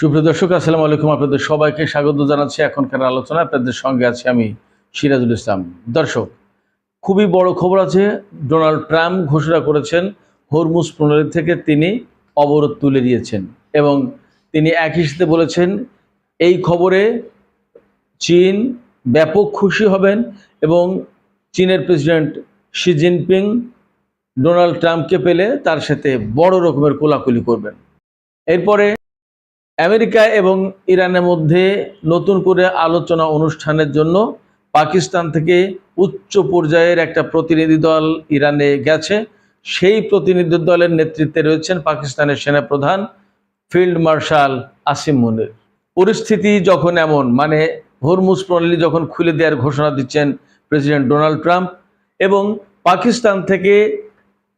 সুপ্রিয় দর্শক, আসসালামু আলাইকুম। আপনাদের সবাইকে স্বাগত জানাচ্ছি এখনকার আলোচনা। আপনাদের সঙ্গে আছি আমি সিরাজুল ইসলাম। দর্শক, খুবই বড় খবর আছে। ডোনাল্ড ট্রাম্প ঘোষণা করেছেন হরমুজ প্রণালী থেকে তিনি অবরোধ তুলে দিয়েছেন এবং তিনি একই সাথে বলেছেন এই খবরে চীন ব্যাপক খুশি হবেন এবং চীনের প্রেসিডেন্ট শি জিনপিং ডোনাল্ড ট্রাম্পকে পেলে তার সাথে বড় রকমের কোলাকুলি করবেন। এরপরে আমেরিকা এবং ইরানের মধ্যে নতুন করে আলোচনা অনুষ্ঠানের জন্য পাকিস্তান থেকে উচ্চ পর্যায়ের একটা প্রতিনিধি দল ইরানে গেছে। সেই প্রতিনিধি দলের নেতৃত্বে রয়েছেন পাকিস্তানের সেনাপ্রধান ফিল্ড মার্শাল আসিম মুনির। পরিস্থিতি যখন এমন, মানে হরমুজ প্রণালী যখন খুলে দেওয়ার ঘোষণা দিচ্ছেন প্রেসিডেন্ট ডোনাল্ড ট্রাম্প এবং পাকিস্তান থেকে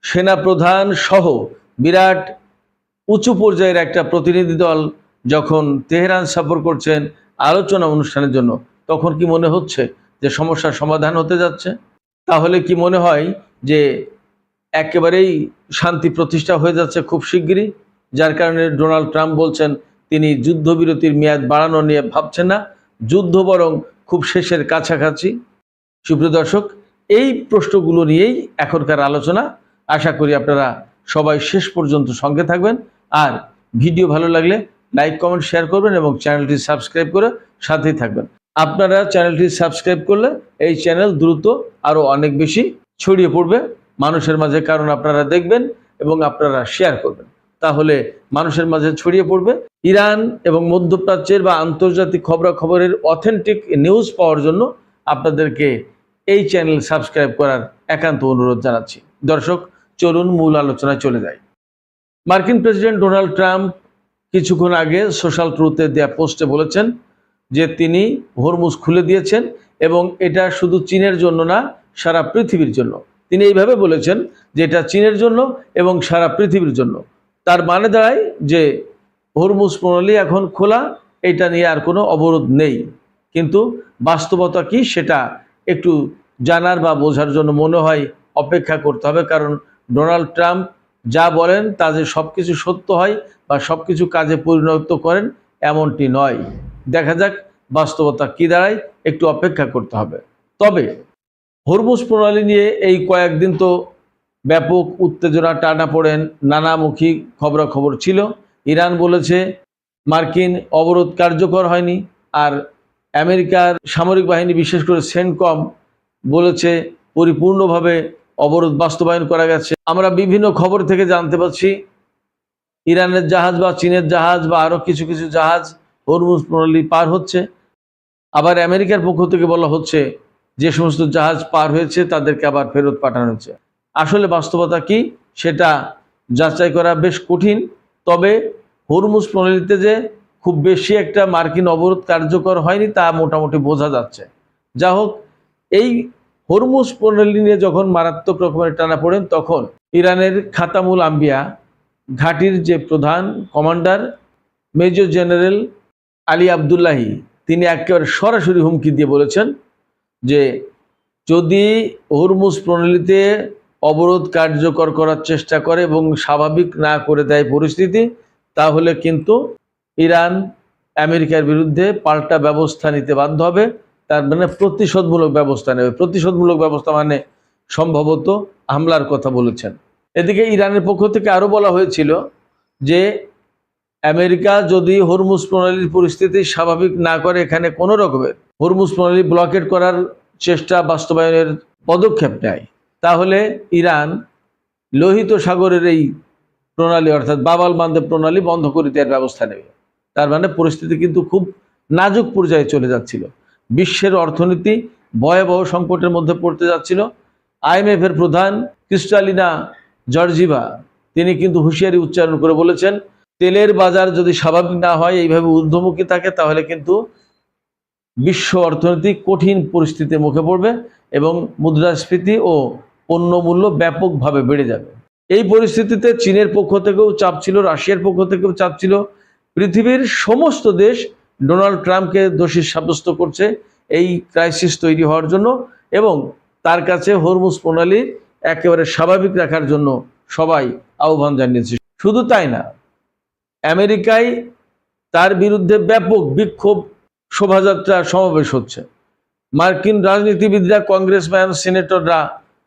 সেনাপ্রধান সহ বিরাট উঁচু পর্যায়ের একটা প্রতিনিধি দল যখন তেহরান সফর করছেন আলোচনা অনুষ্ঠানের জন্য, তখন কি মনে হচ্ছে যে সমস্যার সমাধান হতে যাচ্ছে? তাহলে কি মনে হয় যে একেবারেই শান্তি প্রতিষ্ঠা হয়ে যাচ্ছে খুব শিগগিরই? যার কারণে ডোনাল্ড ট্রাম্প বলছেন তিনি যুদ্ধবিরতির মেয়াদ বাড়ানো নিয়ে ভাবছেন না, যুদ্ধ বরং খুব শেষের কাছাকাছি। সুপ্রিয় দর্শক, এই প্রশ্নগুলো নিয়েই এখনকার আলোচনা। আশা করি আপনারা সবাই শেষ পর্যন্ত সঙ্গে থাকবেন। আর ভিডিও ভালো লাগলে লাইক, কমেন্ট, শেয়ার করবেন এবং চ্যানেলটি সাবস্ক্রাইব করে সাথেই থাকবেন। আপনারা চ্যানেলটি সাবস্ক্রাইব করলে এই চ্যানেল দ্রুত আরও অনেক বেশি ছড়িয়ে পড়বে মানুষের মাঝে, কারণ আপনারা দেখবেন এবং আপনারা শেয়ার করবেন, তাহলে মানুষের মাঝে ছড়িয়ে পড়বে। ইরান এবং মধ্যপ্রাচ্যের বা আন্তর্জাতিক খবরাখবরের অথেন্টিক নিউজ পাওয়ার জন্য আপনাদেরকে এই চ্যানেল সাবস্ক্রাইব করার একান্ত অনুরোধ জানাচ্ছি। দর্শক, চলুন মূল আলোচনায় চলে যাই। মার্কিন প্রেসিডেন্ট ডোনাল্ড ট্রাম্প কিছুক্ষণ আগে সোশ্যাল ট্রুথে দেয়া পোস্টে বলেছেন যে তিনি হরমুজ খুলে দিয়েছেন এবং এটা শুধু চীনের জন্য না, সারা পৃথিবীর জন্য। তিনি এইভাবে বলেছেন যে এটা চীনের জন্য এবং সারা পৃথিবীর জন্য। তার মানে দাঁড়ায় যে হরমুজ প্রণালী এখন খোলা, এটা নিয়ে আর কোনো অবরোধ নেই। কিন্তু বাস্তবতা কি সেটা একটু জানার বা বোঝার জন্য মনে হয় অপেক্ষা করতে হবে, কারণ ডোনাল্ড ট্রাম্প যা বলেন তা যে সব কিছু সত্য হয় বা সব কিছু কাজে পরিণত করেন এমনটি নয়। দেখা যাক বাস্তবতা কি দাঁড়ায়, একটু অপেক্ষা করতে হবে। তবে হরমুজ প্রণালী নিয়ে এই কয়েকদিন তো ব্যাপক উত্তেজনা, টানাপোড়েন, নানামুখী খবরাখবর ছিল। ইরান বলেছে মার্কিন অবরোধ কার্যকর হয়নি, আর আমেরিকার সামরিক বাহিনী বিশেষ করে সেন্টকম বলেছে পরিপূর্ণভাবে অবরোধ বাস্তবায়ন করা গেছে। আমরা বিভিন্ন খবর থেকে জানতে পারছি ইরানের জাহাজ বা চীনের জাহাজ বা আরও কিছু কিছু জাহাজ হরমুজ প্রণালী পার হচ্ছে। আবার আমেরিকার পক্ষ থেকে বলা হচ্ছে যে সমস্ত জাহাজ পার হয়েছে তাদেরকে আবার ফেরত পাঠানো হচ্ছে। আসলে বাস্তবতা কি সেটা যাচাই করা বেশ কঠিন। তবে হরমুজ প্রণালীতে যে খুব বেশি একটা মার্কিন অবরোধ কার্যকর হয়নি তা মোটামুটি বোঝা যাচ্ছে। যা হোক, এই হরমুজ প্রণালী নিয়ে যখন মারাত্মক রকমের টানা পড়েন, তখন ইরানের খাতামুল আম্বিয়া ঘাঁটির যে প্রধান commander major general Ali Abdullahi, তিনি একেবারে সরাসরি হুমকি দিয়ে বলেছেন যে যদি হরমুজ প্রণালীতে অবরোধ কার্যকর করার চেষ্টা করে এবং স্বাভাবিক না করে দেয় পরিস্থিতি, তাহলে কিন্তু ইরান আমেরিকার বিরুদ্ধে পাল্টা ব্যবস্থা নিতে বাধ্য হবে। তার মানে প্রতিশোধমূলক ব্যবস্থা নেবে। প্রতিশোধমূলক ব্যবস্থা মানে সম্ভবত হামলার কথা বলেছেন। এদিকে ইরানের পক্ষ থেকে আরও বলা হয়েছিল যে আমেরিকা যদি হরমুজ প্রণালীর পরিস্থিতি স্বাভাবিক না করে, এখানে কোনো রকমের হরমুজ প্রণালী ব্লকেট করার চেষ্টা বাস্তবায়নের পদক্ষেপ নেয়, তাহলে ইরান লোহিত সাগরের এই প্রণালী অর্থাৎ বাবাল বান্দব প্রণালী বন্ধ করে দেওয়ার ব্যবস্থা নেবে। তার মানে পরিস্থিতি কিন্তু খুব নাজুক পর্যায়ে চলে যাচ্ছিল। বিশ্বের অর্থনীতি ভয়াবহ সংকটের মধ্যে পড়তে যাচ্ছিল। আইএমএফের প্রধান ক্রিস্টালিনা জর্জিভা তিনি কিন্তু হুঁশিয়ারি উচ্চারণ করে বলেছেন তেলের বাজার যদি স্বাভাবিক না হয়, এইভাবে ঊর্ধ্বমুখী থাকে, তাহলে কিন্তু বিশ্ব অর্থনীতি কঠিন পরিস্থিতির মুখে পড়বে এবং মুদ্রাস্ফীতি ও পণ্য মূল্য ব্যাপকভাবে বেড়ে যাবে। এই পরিস্থিতিতে চীনের পক্ষ থেকেও চাপ ছিল, রাশিয়ার পক্ষ থেকেও চাপ ছিল। পৃথিবীর সমস্ত দেশ ডোনাল্ড ট্রাম্পকে দোষী সাব্যস্ত করছে এই ক্রাইসিস তৈরি হওয়ার জন্য এবং তার কাছে হরমুজ প্রণালী একেবারে স্বাভাবিক রাখার জন্য সবাই আহ্বান জানিয়েছে। শুধু তাই না, আমেরিকায় তার বিরুদ্ধে ব্যাপক বিক্ষোভ, শোভাযাত্রা, সমাবেশ হচ্ছে। মার্কিন রাজনীতিবিদরা, কংগ্রেসম্যান, সিনেটররা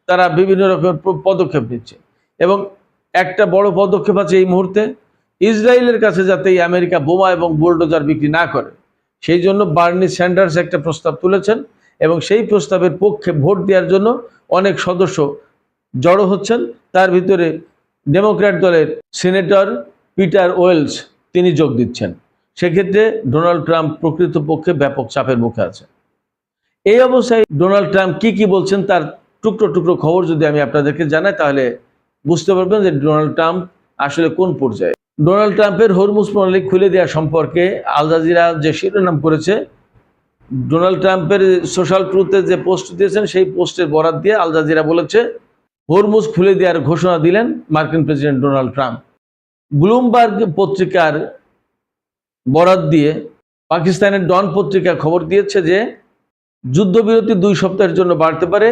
তারা বিভিন্ন রকমের পদক্ষেপ নিচ্ছে এবং একটা বড় পদক্ষেপ আছে এই মুহূর্তে, ইসরায়েলের কাছে যাতে এই আমেরিকা বোমা এবং বুলডোজার বিক্রি না করে সেই জন্য বার্নি স্যান্ডার্স একটা প্রস্তাব তুলেছেন এবং সেই প্রস্তাবের পক্ষে ভোট দেওয়ার জন্য অনেক সদস্য জড়ো হচ্ছেন। তার ভিতরে ডেমোক্র্যাট দলের সিনেটর পিটার ওয়েলস তিনি যোগ দিচ্ছেন। সেক্ষেত্রে ডোনাল্ড ট্রাম্প প্রকৃতপক্ষে ব্যাপক চাপের মুখে আছে। এই অবস্থায় ডোনাল্ড ট্রাম্প কি বলছেন তার টুকরো টুকরো খবর যদি আমি আপনাদেরকে জানাই তাহলে বুঝতে পারবেন যে ডোনাল্ড ট্রাম্প আসলে কোন পর্যায়ে। ডোনাল্ড ট্রাম্পের হরমুজ প্রণালী খুলে দেওয়া সম্পর্কে আল জাজিরা যে শিরোনাম করেছে, ডোনাল্ড ট্রাম্পের সোশ্যাল ট্রুথে যে পোস্ট দিয়েছেন সেই পোস্টের বরাত দিয়ে আল জাজিরা বলেছে হরমুজ খুলে দেওয়ার ঘোষণা দিলেন মার্কিন প্রেসিডেন্ট ডোনাল্ড ট্রাম্প। ব্লুমবার্গ পত্রিকার বরাত দিয়ে পাকিস্তানের ডন পত্রিকা খবর দিয়েছে যে যুদ্ধবিরতি 2 সপ্তাহের জন্য বাড়তে পারে।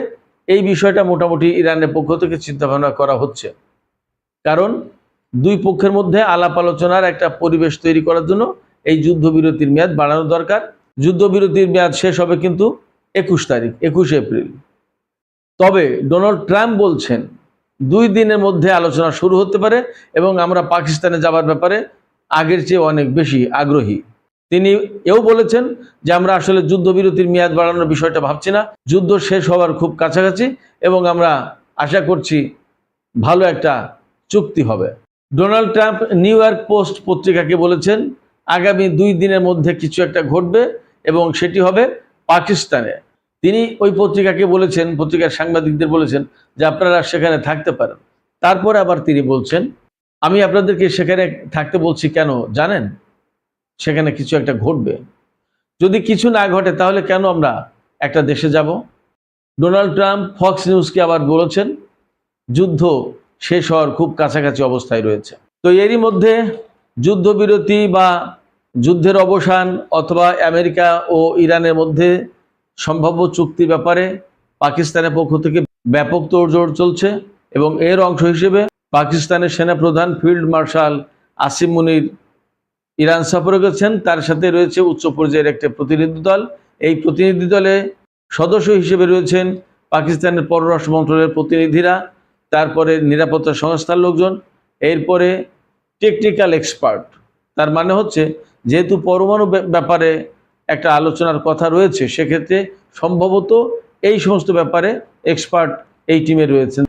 এই বিষয়টা মোটামুটি ইরানের পক্ষ থেকে চিন্তাভাবনা করা হচ্ছে, কারণ দুই পক্ষের মধ্যে আলাপ আলোচনার একটা পরিবেশ তৈরি করার জন্য এই যুদ্ধবিরতির মেয়াদ বাড়ানো দরকার। যুদ্ধবিরতির মেয়াদ শেষ হবে কিন্তু 21 এপ্রিল। তবে ডোনাল্ড ট্রাম্প বলছেন 2 দিনের মধ্যে আলোচনা শুরু হতে পারে এবং আমরা পাকিস্তানে যাবার ব্যাপারে আগের চেয়ে অনেক বেশি আগ্রহী। তিনি এও বলেছেন যে আমরা আসলে যুদ্ধবিরতির মেয়াদ বাড়ানোর বিষয়টা ভাবছি না, যুদ্ধ শেষ হওয়ার খুব কাছাকাছি এবং আমরা আশা করছি ভালো একটা চুক্তি হবে। Donald Trump New York Post পত্রিকাকে বলেছেন আগামী 2 দিনের মধ্যে কিছু একটা ঘটবে এবং সেটি হবে পাকিস্তানে। তিনি ওই পত্রিকাকে বলেছেন, পত্রিকার সাংবাদিকদের বলেছেন যে আপনারা সেখানে থাকতে পারেন। তারপরে আবার তিনি বলছেন আমি আপনাদেরকে সেখানে থাকতে বলছি কেন জানেন? সেখানে কিছু একটা ঘটবে। যদি কিছু না ঘটে তাহলে কেন আমরা একটা দেশে যাব? ডোনাল্ড ট্রাম্প ফক্স নিউজকে আবার বলেছেন যুদ্ধ শেষ হওয়ার খুব কাছাকাছি অবস্থায় রয়েছে। তো এরই মধ্যে যুদ্ধবিরতি বা যুদ্ধের অবসান অথবা আমেরিকা ও ইরানের মধ্যে সম্ভাব্য চুক্তির ব্যাপারে পাকিস্তানের পক্ষ থেকে ব্যাপক তোড়জোড় চলছে এবং এর অংশ হিসেবে পাকিস্তানের সেনাপ্রধান ফিল্ড মার্শাল আসিম মুনির ইরান সফরে গেছেন। তার সাথে রয়েছে উচ্চ পর্যায়ের একটা প্রতিনিধি দল। এই প্রতিনিধি দলে সদস্য হিসেবে রয়েছেন পাকিস্তানের পররাষ্ট্র মন্ত্রণালয়ের প্রতিনিধিরা, তারপরে নিরাপত্তা সংস্থার লোকজন, এরপরে টেকনিক্যাল এক্সপার্ট। তার মানে হচ্ছে যেহেতু পরমাণু ব্যাপারে একটা আলোচনার কথা রয়েছে সেক্ষেত্রে সম্ভবত এই সমস্ত ব্যাপারে এক্সপার্ট এই টিমে রয়েছেন।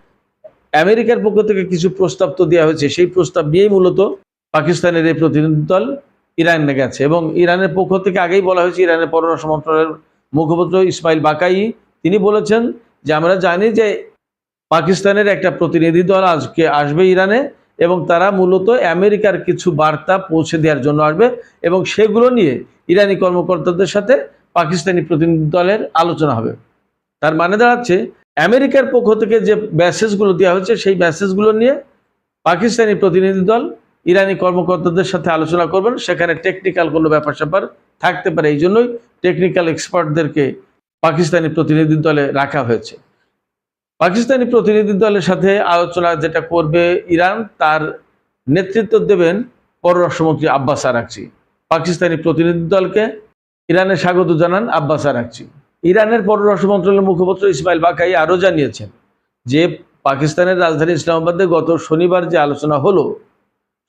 আমেরিকার পক্ষ থেকে কিছু প্রস্তাব তো দেওয়া হয়েছে, সেই প্রস্তাব নিয়েই মূলত পাকিস্তানের এই প্রতিনিধি দল ইরানে গেছে এবং ইরানের পক্ষ থেকে আগেই বলা হয়েছে, ইরানের পররাষ্ট্র মন্ত্রণালয়ের মুখপাত্র ইসমাইল বাকাই তিনি বলেছেন যে আমরা জানি যে পাকিস্তানের একটা প্রতিনিধি দল আজকে আসবে ইরানে এবং তারা মূলত আমেরিকার কিছু বার্তা পৌঁছে দেওয়ার জন্য আসবে এবং সেগুলো নিয়ে ইরানি কর্মকর্তাদের সাথে পাকিস্তানি প্রতিনিধি দলের আলোচনা হবে। তার মানে দাঁড়াচ্ছে আমেরিকার পক্ষ থেকে যে মেসেজগুলো দেওয়া হচ্ছে সেই মেসেজগুলো নিয়ে পাকিস্তানি প্রতিনিধি দল ইরানি কর্মকর্তাদের সাথে আলোচনা করবেন। সেখানে টেকনিক্যাল কোনো ব্যাপার স্যাপার থাকতে পারে, এই জন্যই টেকনিক্যাল এক্সপার্টদেরকে পাকিস্তানি প্রতিনিধি দলে রাখা হয়েছে। পাকিস্তানি প্রতিনিধি দলের সাথে আলোচনা যেটা করবে ইরান, তার নেতৃত্ব দেবেন পররাষ্ট্রমন্ত্রী আব্বাস আরাকচি। পাকিস্তানি প্রতিনিধি দলকে ইরানে স্বাগত জানান আব্বাস আরাকচি। ইরানের পররাষ্ট্র মন্ত্রণালয়ের মুখপাত্র ইসমাইল বাকাই আরও জানিয়েছেন যে পাকিস্তানের রাজধানী ইসলামাবাদে গত শনিবার যে আলোচনা হলো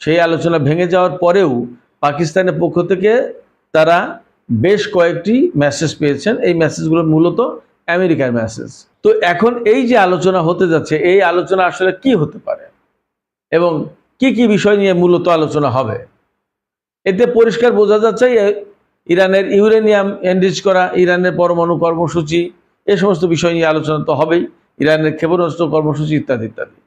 সেই আলোচনা ভেঙে যাওয়ার পরেও পাকিস্তানের পক্ষ থেকে তারা বেশ কয়েকটি মেসেজ পেয়েছেন। এই মেসেজগুলো মূলত আমেরিকার মেসেজ। তো এখন এই যে আলোচনা হতে যাচ্ছে, এই আলোচনা আসলে কি হতে পারে এবং কি কি বিষয় নিয়ে মূলত আলোচনা হবে, এতে পরিষ্কার বোঝা যাচ্ছে ইরানের ইউরেনিয়াম এনরিচ করা, ইরানের পরমাণু কর্মসূচি, এ সমস্ত বিষয় নিয়ে আলোচনা তো হবেই, ইরানের ক্ষেপণাস্ত্র কর্মসূচি ইত্যাদি ইত্যাদি।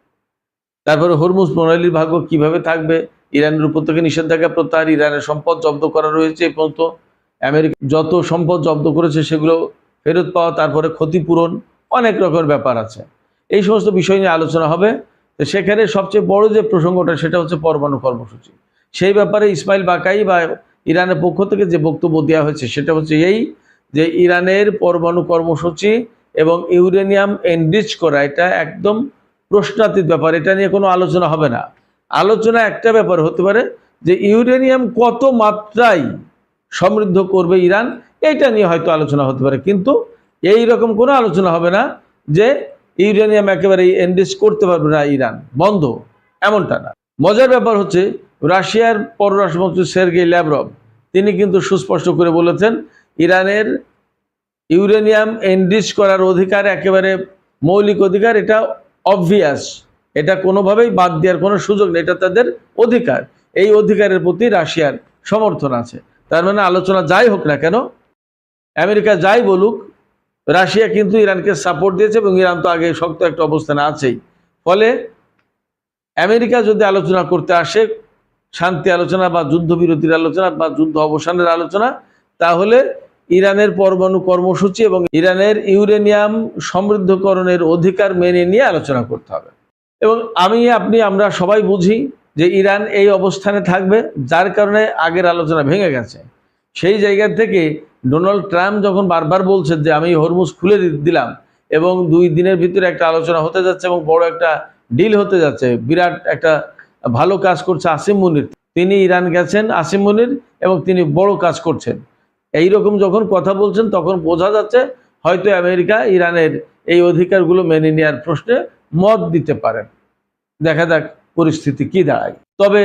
তারপরে হরমুজ প্রণালীর ভাগ্য কিভাবে থাকবে, ইরানের উপর থেকে নিষেধাজ্ঞা প্রত্যাহার, ইরানের সম্পদ জব্দ করা রয়েছে এই পর্যন্ত, আমেরিকা যত সম্পদ জব্দ করেছে সেগুলো ফেরত পাওয়া, তারপরে ক্ষতিপূরণ, অনেক রকমের ব্যাপার আছে। এই সমস্ত বিষয় নিয়ে আলোচনা হবে। তো সেখানে সবচেয়ে বড় যে প্রসঙ্গটা সেটা হচ্ছে পরমাণু কর্মসূচি। সেই ব্যাপারে ইসমাইল বাকাই বা ইরানের পক্ষ থেকে যে বক্তব্য দেওয়া হয়েছে সেটা হচ্ছে এই যে ইরানের পরমাণু কর্মসূচি এবং ইউরেনিয়াম এনরিচ করা এটা একদম প্রশ্নাতীত ব্যাপার, এটা নিয়ে কোনো আলোচনা হবে না। আলোচনা একটা ব্যাপার হতে পারে যে ইউরেনিয়াম কত মাত্রায় সমৃদ্ধ করবে ইরান, এইটা নিয়ে হয়তো আলোচনা হতে পারে, কিন্তু এই রকম কোনো আলোচনা হবে না যে ইউরেনিয়াম একেবারে এনরিচ করতে পারবে না ইরান, বন্ধ, এমনটা না। মজার ব্যাপার হচ্ছে রাশিয়ার পররাষ্ট্রমন্ত্রী সের্গেই ল্যাভরভ তিনি কিন্তু সুস্পষ্ট করে বলেছেন ইরানের ইউরেনিয়াম এনরিচ করার অধিকার একেবারে মৌলিক অধিকার, এটা অবভিয়াস, এটা কোনোভাবেই বাদ দেওয়ার কোনো সুযোগ নেই, এটা তাদের অধিকার। এই অধিকারের প্রতি রাশিয়ার সমর্থন আছে। তার মানে আলোচনা যাই হোক না কেন, আমেরিকা যাই বলুক, রাশিয়া কিন্তু ইরানকে সাপোর্ট দিয়েছে এবং ইরান তো আগে শক্ত একটা অবস্থানে আছেই। ফলে আমেরিকা যদি আলোচনা করতে আসে, শান্তি আলোচনা বা যুদ্ধবিরতির আলোচনা বা যুদ্ধ অবসানের আলোচনা, তাহলে ইরানের পরমাণু কর্মসূচি এবং ইরানের ইউরেনিয়াম সমৃদ্ধকরণের অধিকার মেনে নিয়ে আলোচনা করতে হবে। এবং আমরা সবাই বুঝি যে ইরান এই অবস্থানে থাকবে, যার কারণে আগের আলোচনা ভেঙে গেছে। সেই জায়গা থেকে ডোনাল্ড ট্রাম্প যখন বারবার বলছেন যে আমি হরমুজ খুলে দিলাম এবং 2 দিনের ভিতরে একটা আলোচনা হতে যাচ্ছে এবং বড় একটা ডিল হতে যাচ্ছে, বিরাট একটা ভালো কাজ করছে আসিম মুনির, তিনি ইরান গেছেন আসিম মুনির এবং তিনি বড় কাজ করছেন, এইরকম যখন কথা বলছেন তখন বোঝা যাচ্ছে হয়তো আমেরিকা ইরানের এই অধিকারগুলো মেনে নেওয়ার প্রশ্নে মত দিতে পারেন। দেখা যাক পরিস্থিতি কি দাঁড়ায়। তবে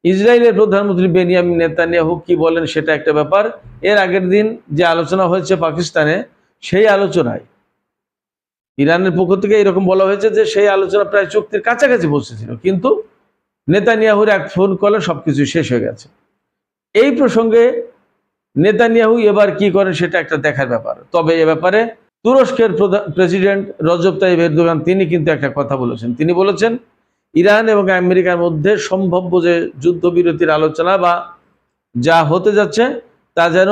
ইসরায়েলের প্রধানমন্ত্রী বেনিয়ামিন নেতানিয়াহু কি বলেন সেটা একটা ব্যাপার। এর আগের দিন যে আলোচনা হয়েছে পাকিস্তানে, সেই আলোচনায় ইরানের পক্ষ থেকে এরকম বলা হয়েছে যে সেই আলোচনা প্রায় চুক্তির কাছাকাছি পৌঁছেছিল, কিন্তু নেতানিয়াহুর এক ফোন কলে সবকিছু শেষ হয়ে গেছে। এই প্রসঙ্গে নেতানিয়াহু এবার কি করেন সেটা একটা দেখার ব্যাপার। তবে এ ব্যাপারে তুরস্কের প্রেসিডেন্ট রজব তাইয়িপ এরদোগান তিনি কিন্তু একটা কথা বলেছেন। তিনি বলেছেন ইরান এবং আমেরিকার মধ্যে সম্ভাব্য যে যুদ্ধবিরতির আলোচনা বা যা হতে যাচ্ছে তা যেন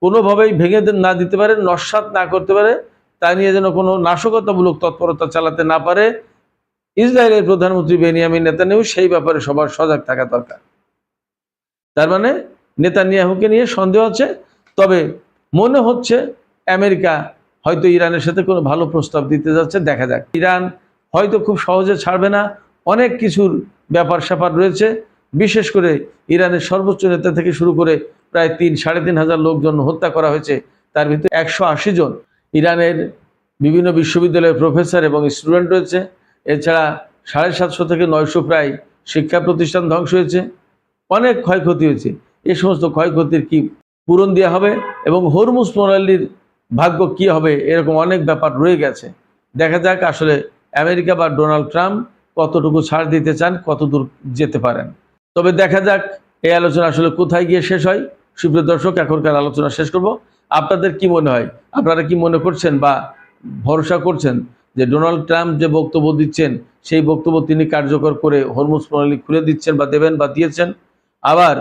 কোনোভাবেই ভেঙে না দিতে পারে, নস্যাৎ না করতে পারে, তা নিয়ে যেন কোনো নাশকতামূলক তৎপরতা চালাতে না পারে ইসরায়েলের প্রধানমন্ত্রী বেনিয়ামিন নেতানিয়াহু, সেই ব্যাপারে সবার সজাগ থাকা দরকার। তার মানে নেতানিয়াহুকে নিয়ে সন্দেহ আছে। তবে মনে হচ্ছে আমেরিকা হয়তো ইরানের সাথে কোনো ভালো প্রস্তাব দিতে যাচ্ছে, দেখা যাক। ইরান হয়তো খুব সহজে ছাড়বে না, অনেক কিছুর ব্যাপার স্যাপার রয়েছে। বিশেষ করে ইরানের সর্বোচ্চ নেতা থেকে শুরু করে প্রায় 3-3.5 হাজার লোকজন হত্যা করা হয়েছে, তার ভিতরে 180 জন ইরানের বিভিন্ন বিশ্ববিদ্যালয়ের প্রফেসর এবং স্টুডেন্ট রয়েছে। এছাড়া 750 থেকে 900 প্রায় শিক্ষা প্রতিষ্ঠান ধ্বংস হয়েছে, অনেক ক্ষয়ক্ষতি হয়েছে। এই সমস্ত ক্ষয়ক্ষতির কি পূরণ দেওয়া হবে এবং হরমুজ প্রণালীর ভাগ্য কি হবে, এরকম অনেক ব্যাপার রয়ে গেছে। দেখা যাক আসলে আমেরিকা বা ডোনাল্ড ট্রাম্প কতটুকু ছাড় দিতে চান, কত দূর যেতে পারেন। তবে দেখা যাক এই আলোচনা আসলে কোথায় গিয়ে শেষ হয়। সুপ্রিয় দর্শক, এখনকার আলোচনা শেষ করব। আপনাদের কি মনে হয়, আপনারা কি মনে করছেন বা ভরসা করছেন যে ডোনাল্ড ট্রাম্প যে বক্তব্য দিচ্ছেন সেই বক্তব্য তিনি কার্যকর করে হরমুজ প্রণালী খুলে দিচ্ছেন বা দেবেন বা দিয়েছেন? আবার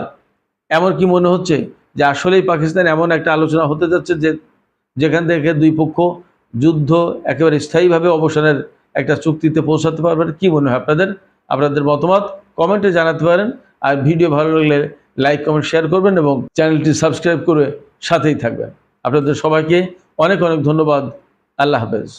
এমন কি মনে হচ্ছে যে আসলেই পাকিস্তান এমন একটা আলোচনা হতে যাচ্ছে যেখান থেকে 2 পক্ষ যুদ্ধ একেবারে স্থায়ীভাবে অবসানের একটা চুক্তিতে পৌঁছাতে পারবেন? কি মনে হয় আপনাদের মতামত কমেন্টে জানাতে পারেন। আর ভিডিও ভালো লাগলে লাইক, কমেন্ট, শেয়ার করবেন এবং চ্যানেলটি সাবস্ক্রাইব করে সাথেই থাকবেন। আপনাদের সবাইকে অনেক অনেক ধন্যবাদ। আল্লাহ হাফেজ।